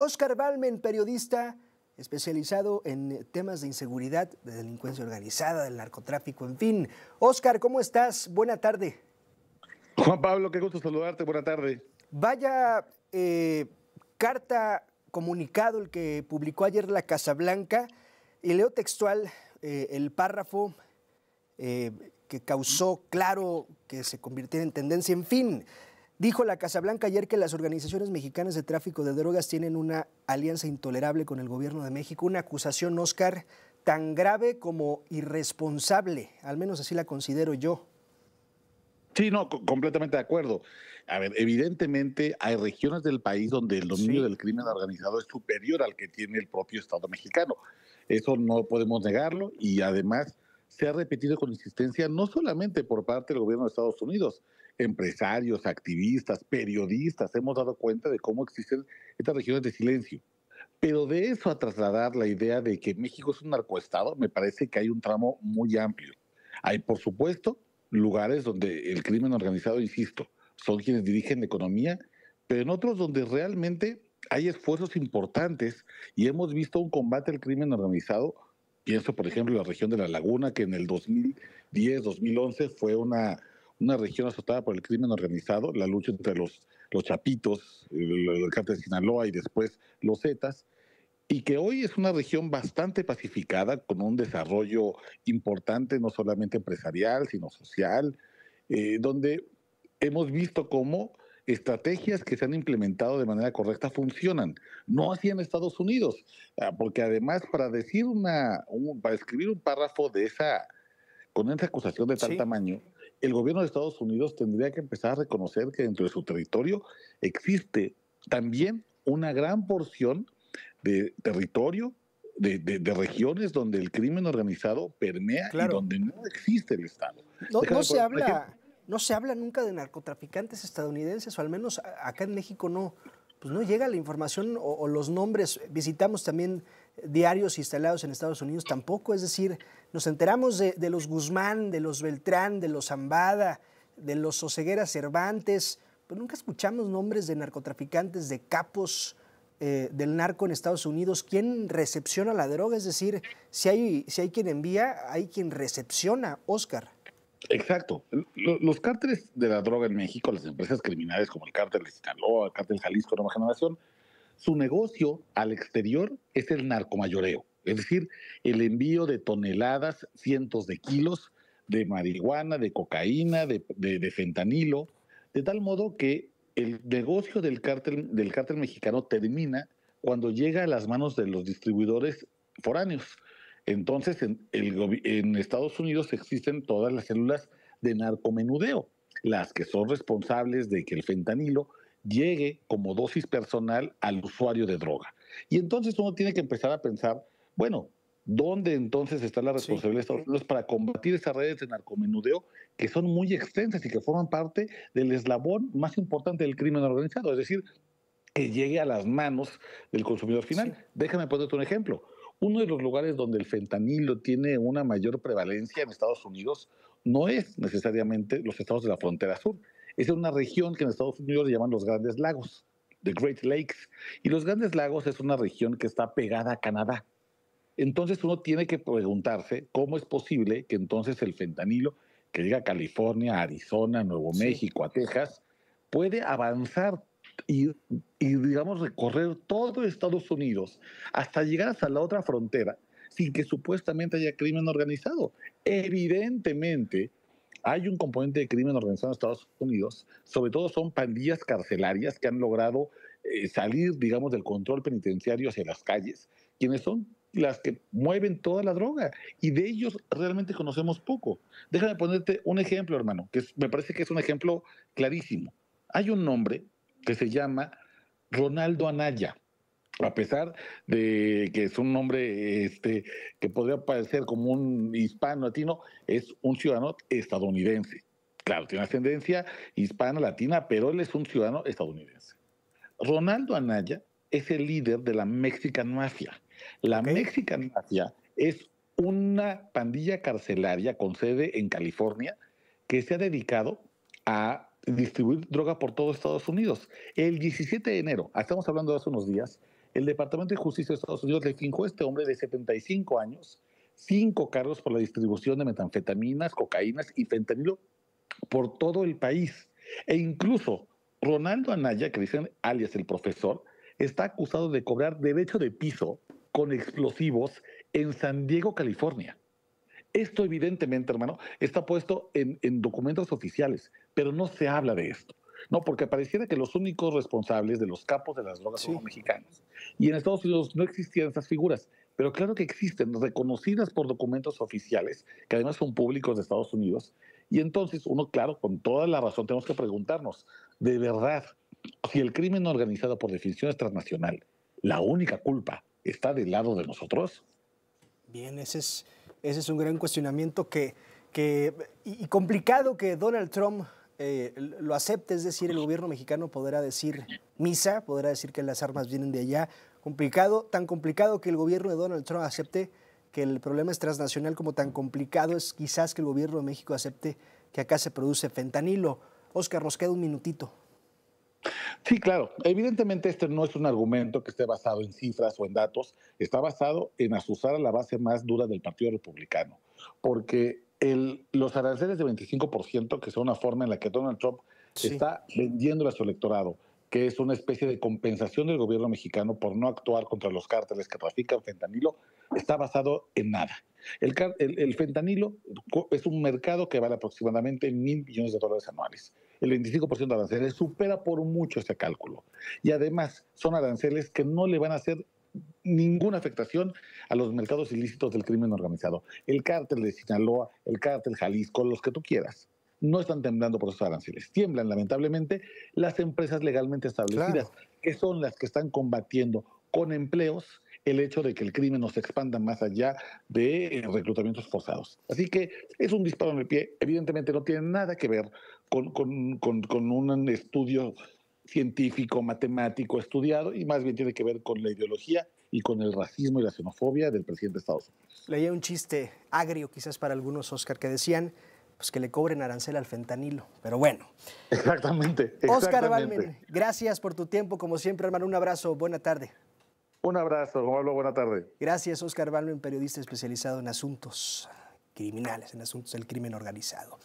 Óscar Balmen, periodista especializado en temas de inseguridad, de delincuencia organizada, del narcotráfico, en fin. Óscar, ¿cómo estás? Buena tarde. Juan Pablo, qué gusto saludarte, buena tarde. Vaya carta, comunicado el que publicó ayer la Casa Blanca, y leo textual el párrafo que causó, claro, que se convirtiera en tendencia. En fin, dijo la Casa Blanca ayer que las organizaciones mexicanas de tráfico de drogas tienen una alianza intolerable con el gobierno de México, una acusación, Óscar, tan grave como irresponsable, al menos así la considero yo. Sí, no, completamente de acuerdo. A ver, evidentemente hay regiones del país donde el dominio Sí, del crimen organizado es superior al que tiene el propio Estado mexicano. Eso no podemos negarlo y además se ha repetido con insistencia no solamente por parte del gobierno de Estados Unidos, empresarios, activistas, periodistas, hemos dado cuenta de cómo existen estas regiones de silencio. Pero de eso a trasladar la idea de que México es un narcoestado, me parece que hay un tramo muy amplio. Hay, por supuesto, lugares donde el crimen organizado, insisto, son quienes dirigen la economía, pero en otros donde realmente hay esfuerzos importantes y hemos visto un combate al crimen organizado. Pienso, por ejemplo, en la región de La Laguna, que en el 2010, 2011 fue una región azotada por el crimen organizado, la lucha entre los chapitos, el cártel de Sinaloa y después los Zetas, y que hoy es una región bastante pacificada, con un desarrollo importante, no solamente empresarial, sino social, donde hemos visto cómo estrategias que se han implementado de manera correcta funcionan. No así en Estados Unidos, porque además para escribir un párrafo con esa acusación de tal sí. tamaño, el gobierno de Estados Unidos tendría que empezar a reconocer que dentro de su territorio existe también una gran porción de territorio, de regiones donde el crimen organizado permea y Claro. donde no existe el Estado. No, no Déjame se poner un ejemplo. habla, no se habla nunca de narcotraficantes estadounidenses, o al menos acá en México no, pues no llega la información o los nombres. Visitamos también diarios instalados en Estados Unidos tampoco, es decir, nos enteramos de los Guzmán, de los Beltrán, de los Zambada, de los Oseguera Cervantes, pero nunca escuchamos nombres de narcotraficantes, de capos del narco en Estados Unidos. ¿Quién recepciona la droga? Es decir, si hay quien envía, hay quien recepciona, Óscar. Exacto. Los cárteles de la droga en México, las empresas criminales como el cártel de Sinaloa, el cártel Jalisco Nueva Generación, su negocio al exterior es el narcomayoreo, es decir, el envío de toneladas, cientos de kilos de marihuana, de cocaína, de fentanilo, de tal modo que el negocio del cártel mexicano termina cuando llega a las manos de los distribuidores foráneos. Entonces, en Estados Unidos existen todas las células de narcomenudeo, las que son responsables de que el fentanilo llegue como dosis personal al usuario de droga. Y entonces uno tiene que empezar a pensar, bueno, ¿dónde entonces está la Sí. responsabilidad de Estados Unidos para combatir esas redes de narcomenudeo que son muy extensas y que forman parte del eslabón más importante del crimen organizado? Es decir, que llegue a las manos del consumidor final. Sí, Déjame ponerte un ejemplo. Uno de los lugares donde el fentanilo tiene una mayor prevalencia en Estados Unidos no es necesariamente los estados de la frontera sur. Es una región que en Estados Unidos le llaman los Grandes Lagos, the Great Lakes. Y los Grandes Lagos es una región que está pegada a Canadá. Entonces uno tiene que preguntarse cómo es posible que entonces el fentanilo que llega a California, a Arizona, a Nuevo sí. México, a Texas, puede avanzar y, digamos, recorrer todo Estados Unidos hasta llegar hasta la otra frontera sin que supuestamente haya crimen organizado. Evidentemente, hay un componente de crimen organizado en Estados Unidos, sobre todo son pandillas carcelarias que han logrado salir, digamos, del control penitenciario hacia las calles, quienes son las que mueven toda la droga, y de ellos realmente conocemos poco. Déjame ponerte un ejemplo, hermano, me parece que es un ejemplo clarísimo. Hay un nombre que se llama Ronaldo Anaya. A pesar de que es un nombre que podría parecer como un hispano latino, es un ciudadano estadounidense. Claro, tiene ascendencia hispana latina, pero él es un ciudadano estadounidense. Ronaldo Anaya es el líder de la Mexican Mafia. La Ok. Mexican Mafia es una pandilla carcelaria con sede en California que se ha dedicado a distribuir droga por todo Estados Unidos. El 17 de enero, estamos hablando de hace unos días, el Departamento de Justicia de Estados Unidos le fincó a este hombre de 75 años 5 cargos por la distribución de metanfetaminas, cocaínas y fentanilo por todo el país. E incluso Ronaldo Anaya, que dicen alias el profesor, está acusado de cobrar derecho de piso con explosivos en San Diego, California. Esto evidentemente, hermano, está puesto en documentos oficiales, pero no se habla de esto. No, porque pareciera que los únicos responsables de los capos de las drogas son Sí. los mexicanos. Y en Estados Unidos no existían esas figuras, pero claro que existen, reconocidas por documentos oficiales, que además son públicos de Estados Unidos. Y entonces uno, claro, con toda la razón tenemos que preguntarnos, ¿de verdad, si el crimen organizado por definición es transnacional, la única culpa está del lado de nosotros? Bien, ese es un gran cuestionamiento y complicado que Donald Trump lo acepte, es decir, el gobierno mexicano podrá decir misa, podrá decir que las armas vienen de allá. Complicado, tan complicado que el gobierno de Donald Trump acepte que el problema es transnacional, como tan complicado es quizás que el gobierno de México acepte que acá se produce fentanilo. Oscar, nos queda un minutito. Sí, claro. Evidentemente este no es un argumento que esté basado en cifras o en datos, está basado en asusar a la base más dura del Partido Republicano, porque los aranceles de 25%, que son una forma en la que Donald Trump Sí, está vendiendo a su electorado, que es una especie de compensación del gobierno mexicano por no actuar contra los cárteles que trafican fentanilo, está basado en nada. El fentanilo es un mercado que vale aproximadamente $1,000 millones anuales. El 25% de aranceles supera por mucho ese cálculo. Y además son aranceles que no le van a hacer ninguna afectación a los mercados ilícitos del crimen organizado. El cártel de Sinaloa, el cártel Jalisco, los que tú quieras, no están temblando por esos aranceles. Tiemblan, lamentablemente, las empresas legalmente establecidas, claro. que son las que están combatiendo con empleos el hecho de que el crimen no se expanda más allá de reclutamientos forzados. Así que es un disparo en el pie. Evidentemente no tiene nada que ver con un estudio científico, matemático, estudiado, y más bien tiene que ver con la ideología y con el racismo y la xenofobia del presidente de Estados Unidos. Leía un chiste agrio quizás para algunos, Oscar, que decían pues, que le cobren arancel al fentanilo. Pero bueno. Exactamente, Oscar exactamente. Balmen, gracias por tu tiempo. Como siempre, hermano, un abrazo. Buena tarde. Un abrazo, Pablo, buena tarde. Gracias, Oscar Balmen, periodista especializado en asuntos criminales, en asuntos del crimen organizado.